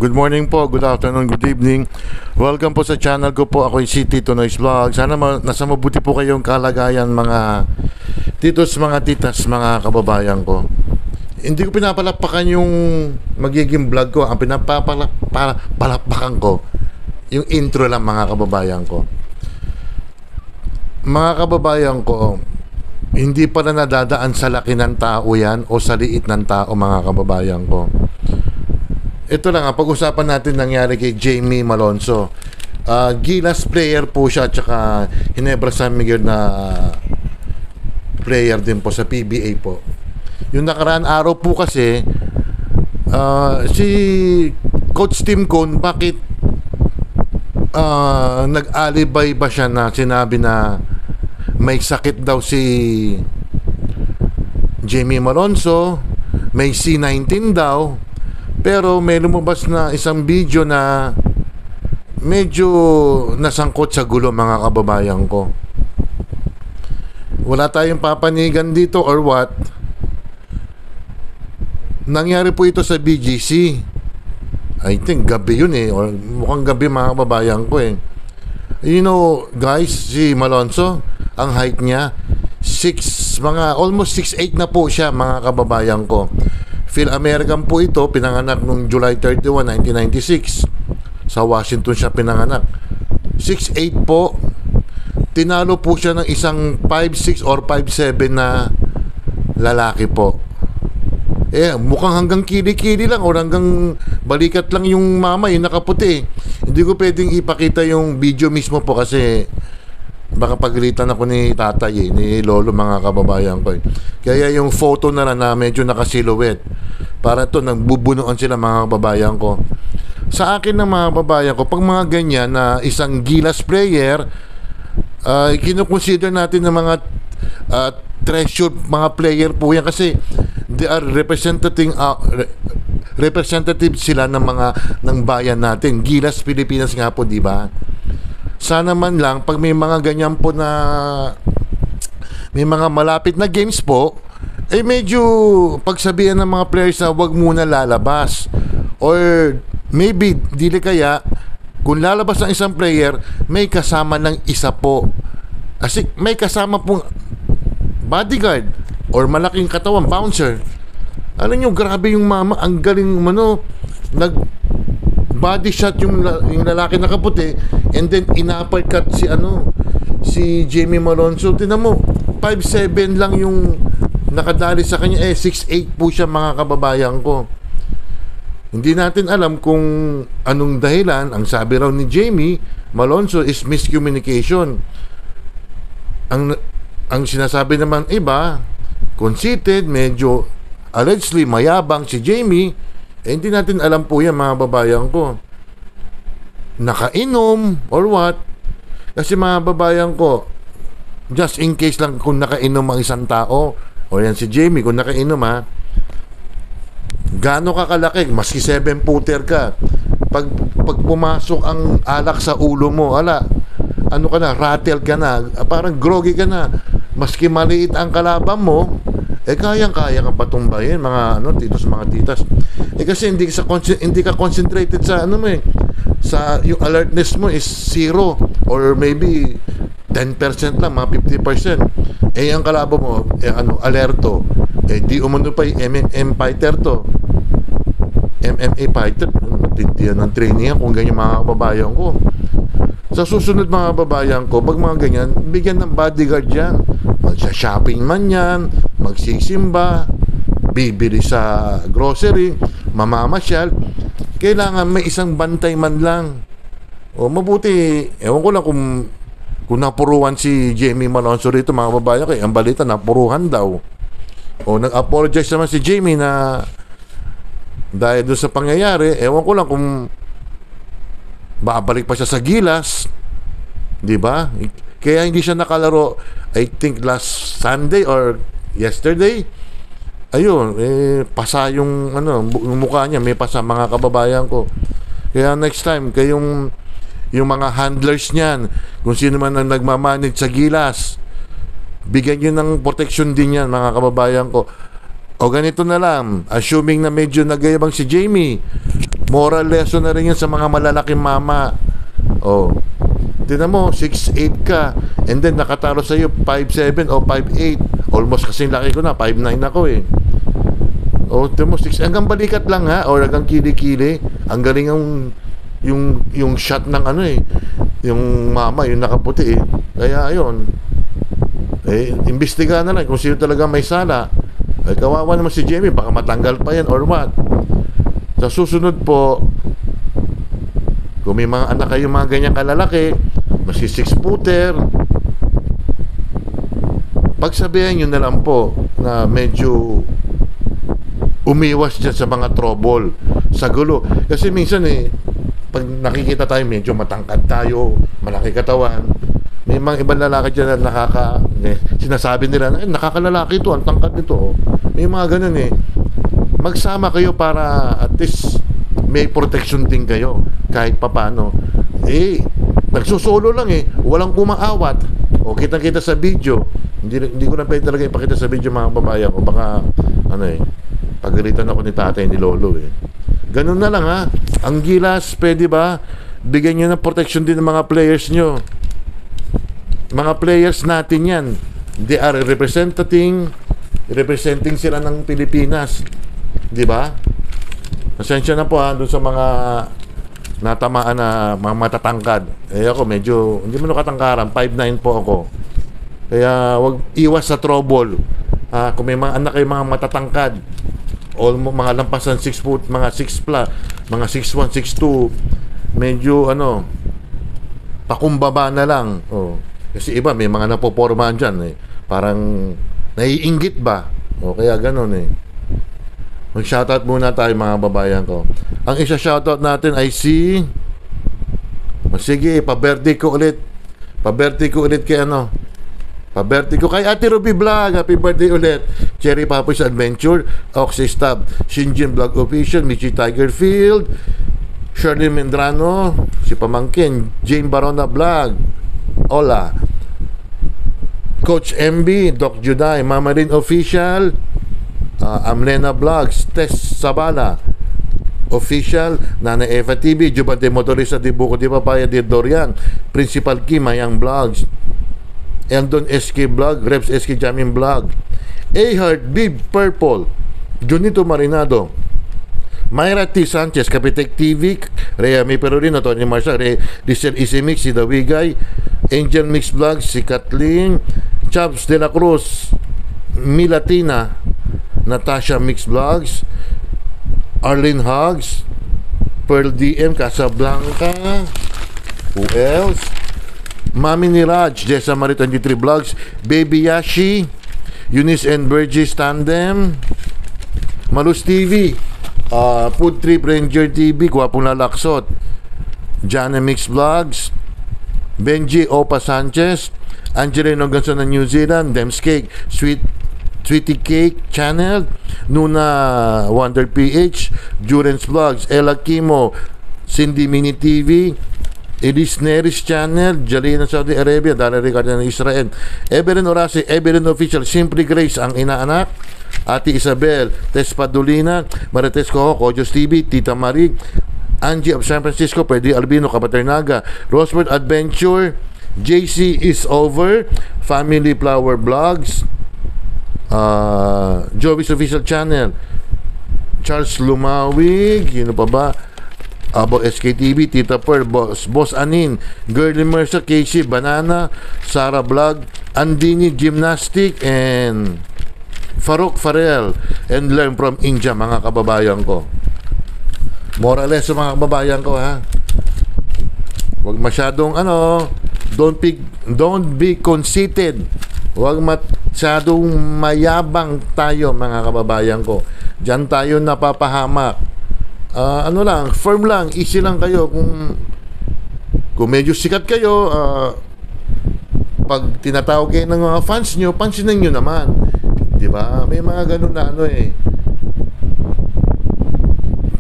Good morning po, good afternoon, good evening. Welcome po sa channel ko po. Ako si Tito Noise Vlog. Sana nasa mabuti po kayong kalagayan mga titos, mga titas, mga kababayan ko. Hindi ko pinapalakpakan yung magiging vlog ko. Ang pinapapalakpakan ko yung intro lang mga kababayan ko. Mga kababayan ko, hindi pa na nadadaan sa laki ng tao yan o sa liit ng tao mga kababayan ko. Ito lang, pag-usapan natin nangyari kay Jamie Malonzo. Gilas player po siya, tsaka Ginebra San Miguel na player din po sa PBA po. Yung nakaraan araw po kasi, si Coach Tim Cone, bakit nag-alibay ba siya na sinabi na may sakit daw si Jamie Malonzo, may C19 daw. Pero may lumabas na isang video na medyo nasangkot sa gulo mga kababayan ko. Wala tayong papanigan dito or what. Nangyari po ito sa BGC. I think gabi yun or mukhang gabi mga kababayan ko You know guys, si Malonzo, ang height niya almost 6'8" na po siya mga kababayan ko. Phil-American po ito, pinanganak noong July 31, 1996. Sa Washington siya pinanganak. 6'8" po. Tinalo po siya ng isang 5'6" or 5'7" na lalaki po. Mukhang hanggang kili-kili lang o hanggang balikat lang yung mama, yung nakaputi. Hindi ko pwedeng ipakita yung video mismo po kasi baka pagalitan ako ni tatay ni lolo mga kababayan ko Kaya yung photo na lang na medyo nakasilhouette para to nagbubunuan sila mga kababayan ko. Sa akin ng mga kababayan ko, pag mga ganyan na isang Gilas player, kinukonsider natin ng mga treasured mga player po yan kasi they are representative sila ng bayan natin. Gilas Pilipinas nga po, di ba? Sana man lang pag may mga ganyan po na may mga malapit na games po, medyo pagsabihan ng mga players na wag muna lalabas, or maybe dili kaya kung lalabas ng isang player may kasama ng isa po, kasi may kasama pong bodyguard or malaking katawan bouncer. Alam nyo, grabe yung mama, ang galing body shot yung lalaki na kaputi, and then in-uppercut si Jamie Malonzo. Tingnan mo, 5'7" lang yung nakadali sa kanya, 6'8" po siya mga kababayan ko. Hindi natin alam kung anong dahilan. Ang sabi raw ni Jamie Malonzo is miscommunication. Ang sinasabi naman iba, conceited, medyo allegedly mayabang si Jamie. Hindi natin alam po yan mga babayan ko. Nakainom or what. Kasi mga babayan ko, just in case lang kung nakainom ang isang tao, o yan si Jamie, kung nakainom gaano ka kalaki, maski 7-footer ka, pag pumasok ang alak sa ulo mo, ano ka na, rattle ka na, parang groggy ka na, maski maliit ang kalaban mo, kayang-kaya kang patumbayin mga titos, mga titas. Kasi hindi ka concentrated sa sa yung alertness mo is 0 or maybe 10% lang, mga 50%. Ang kalaban mo alerto. Di umano pa yung MMA fighter to. MMA fighter, tindihan ng training kung ganyan mga kababayan ko. Sa susunod mga kababayan ko, pag mga ganyan, bigyan ng bodyguard yan. Magsa-shopping man yan, magsisimba, bibili sa grocery, mamamasyal, kailangan may isang bantay man lang. Mabuti, ewan ko lang kung napuruhan si Jamie Malonzo rito mga babayan, ang balita napuruhan daw. Nag-apologize naman si Jamie na dahil doon sa pangyayari, ewan ko lang kung babalik pa siya sa Gilas, di ba? Kaya hindi siya nakalaro, I think last Sunday or yesterday. Ayun, pasa yung mukha niya, may pasa mga kababayan ko. Kaya next time, yung mga handlers niyan, kung sino man ang nagmamanage sa Gilas, bigyan niyo ng protection din yan mga kababayan ko. O ganito na lang, assuming na medyo nagayabang si Jamie, Moral lesson na rin yun sa mga malalaking mama. Oh. Tignan mo, 6'8 ka. And then nakatalo sa iyo 5'7 o 5'8. Almost kasing laki ko na, 5'9 ako eh. Oh, tignan mo, 6 hanggang balikat lang ha, or hanggang kili-kili. Ang galing yung shot ng ano eh. Yung mama, yung nakaputi eh. Kaya ayun. Eh, imbestiga na lang kung sino talaga may sala. Eh, kawawa naman si Jamie, baka matanggal pa yan or what. Sa susunod po, kung may mga anak kayo mga ganyang kalalaki, maski 6-footer, pagsabihan nyo na lang po na medyo umiwas dyan sa mga trouble, sa gulo. Kasi minsan eh, pag nakikita tayo medyo matangkad tayo, malaki katawan, may mga ibang lalaki dyan na sinasabi nila na nakakalalaki ito, ang tangkad nito. May mga ganun eh. Magsama kayo para at least may protection din kayo kahit papano. Eh, nagsusolo lang eh, walang kumaawat. O kitang-kita sa video. Hindi ko na pwede talaga ipakita sa video mga babayan ko. Baka ano eh, pagalitan ako ni tatay ni lolo eh. Ganun na lang ha. Ang gilas, pwede ba? Bigyan nyo ng protection din ng mga players nyo. Mga players natin yan. They are representing sila ng Pilipinas. Di ba? Pasensya na po ha doon sa mga natamaan na mga matatangkad. Eh ako medyo hindi mo katangkaran, 5'9 po ako. Kaya wag iwas sa trouble. Kung may mga anak kayo mga matatangkad, mga lampasan 6 foot, mga 6 plus, mga 6'1, 6'2, medyo ano, pakumbaba na lang. Oh. Kasi iba may mga napopormahan dyan eh. Parang naiinggit ba? O kaya ganun eh. Mag-shoutout muna tayo mga babayan ko. Ang isa shoutout natin ay si sige, pa-birthday ko ulit. Pa-birthday ko ulit kay ano? Pa-birthday ko kay Ate Ruby Vlog. Happy birthday ulit. Cherry Papoy's Adventure, Oxy Stab, Shinjin Vlog Official, Michi Tigerfield, Shirley Mendrano, si Pamangkin, Jane Barona Vlog, Ola, Coach MB, Doc Juday, Mama Rin Official, Amlena Vlogs, Tess Sabala Official, Nana Eva TV, Jubante Motorista di Buko di Papaya di Dorian, Principal Kim Mayang Vlogs, Eldon SK Vlog, Reps SK Jamin Vlog, A-Heart Bib Purple, Junito Marinado, Myra T. Sanchez, Kapitek TV, Rhea May Perorino, Tony Marcia, Rizal Easy Mix, si Dawigay, Angel Mix Vlogs, si Kathleen, Chaps De La Cruz, Milatina, Natasha Mix Vlogs, Arlene Hogs, Pearl DM, Casablanca, who else? Mami ni Raj, Jessa Marit 23 Vlogs, Baby Yashi, Eunice and Burgess Tandem, Malus TV, Food Trip Ranger TV, Guwapong Lalaksot, Jana Mix Vlogs, Benji Opa Sanchez, Angelino Ganson ng New Zealand, Dems Cake, Sweetie Cake Channel, Nuna Wonder PH, Jurens Vlogs, Ella Kimo, Cindy Mini TV, Elise Neris Channel, Jalina Saudi Arabia, Dara Ricardo ng Israel, Evelyn Orasi, Evelyn Official, Simply Grace ang inaanak, Ate Isabel, Tess Padulina, Marites Cojo, Kojos TV, Tita Marie, Angie of San Francisco, Pwede Albino, Kapaternaga, Rosewood Adventure, JC is over, Family Flower Vlogs, Joey's Official Channel, Charles Lumawig, yun pa ba? Abo SKTV, Tita Pearl, Boss Anin, Girly Mercer, Casey, Banana, Sarah Vlog, Andini Gymnastic, and Farouk Farel, and Learn from India, mga kababayan ko. Morales sa mga kababayan ko ha. Huwag masyadong don't be conceited. Huwag masyadong mayabang tayo mga kababayan ko. Diyan tayo napapahamak. Firm lang, easy lang kayo. Kung medyo sikat kayo, pag tinatawag kayo ng mga fans nyo, pansinin nyo naman. Di ba? May mga ganun na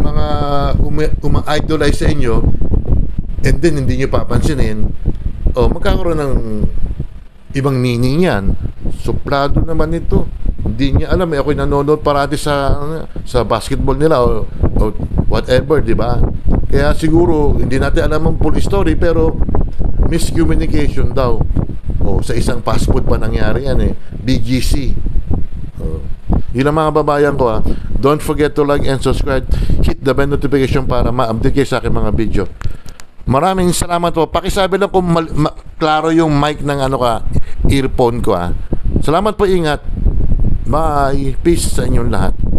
mga uma-idolize sa inyo, and then hindi nyo papansinin, magkakaroon ng ibang meaning yan. Suplado naman ito. Hindi niya alam, ako'y nanonood parati sa basketball nila o whatever, di ba? Kaya siguro, hindi natin alam ang full story, pero miscommunication daw. Sa isang fast food pa nangyari yan eh. BGC. Yun ang mga babayan ko ha. Don't forget to like and subscribe. Hit the bell notification para ma-update kayo sa aking mga video. Maraming salamat po. Pakisabi lang kung klaro yung mic ng earphone ko ha. Salamat po, ingat. Bye. Peace sa inyong lahat.